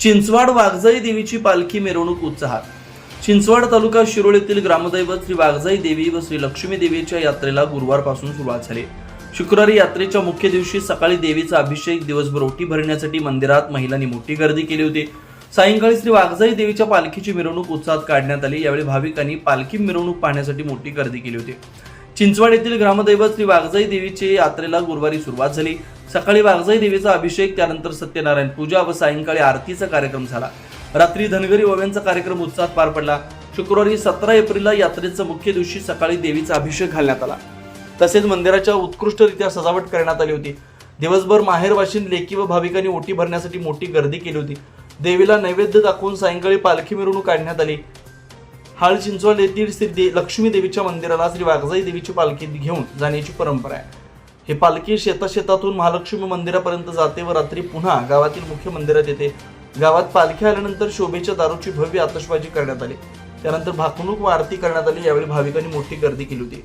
चिंचवाड वाघजाई देवीची पालखी मिरवणूक उत्साहात। चिंचवाड तालुका शिरोळ येथील ग्रामदैवत श्री वाघजाई देवी व श्री लक्ष्मी देवीच्या यात्रेला गुरुवारपासून सुरुवात झाली। शुक्रवारी यात्रेच्या मुख्य दिवशी सकाळी देवीचा अभिषेक, दिवसभर ओटी भरण्यासाठी मंदिरात महिलांनी मोठी गर्दी केली होती। सायंकाळी श्री वाघजाई देवीच्या पालखीची मिरवणूक उत्साहात काढण्यात आली। यावेळी भाविकांनी पालखी मिरवणूक पाहण्यासाठी मोठी गर्दी केली होती। चिंचवाड येथील ग्रामदैवत श्री वाघजाई देवीच्या यात्रेला गुरुवारी सुरुवात झाली। सकाळी वाघजाई देवीचा अभिषेक, त्यानंतर सत्यनारायण पूजा व सायंकाळी आरतीचा कार्यक्रम झाला। रात्री धनगरी ओव्यांचा कार्यक्रम उत्साहात पार पडला। शुक्रवारी 17 एप्रिलला यात्रेच्या मुख्य दिवशी सकाळी देवीचा अभिषेक घालण्यात आला। तसेच मंदिराच्या उत्कृष्टरित्या सजावट करण्यात आली होती। दिवसभर माहेरवाशीन लेकी व भाविकांनी ओटी भरण्यासाठी मोठी गर्दी केली होती। देवीला नैवेद्य दाखवून सायंकाळी पालखी मिरवणूक काढण्यात आली। हाळ चिंचवड येथील श्री लक्ष्मी देवीच्या मंदिराला श्री वाघजाई देवीची पालखी घेऊन जाण्याची परंपरा आहे। ही पालखी शेतातून महालक्ष्मी मंदिरापर्यंत जाते व रात्री पुन्हा गावातील मुख्य मंदिरात येते। गावात पालखी आल्यानंतर शोभेच्या दारूची भव्य आतषबाजी करण्यात आली। त्यानंतर भाकणूक व आरती करण्यात आली। यावेळी भाविकांनी मोठी गर्दी केली होती।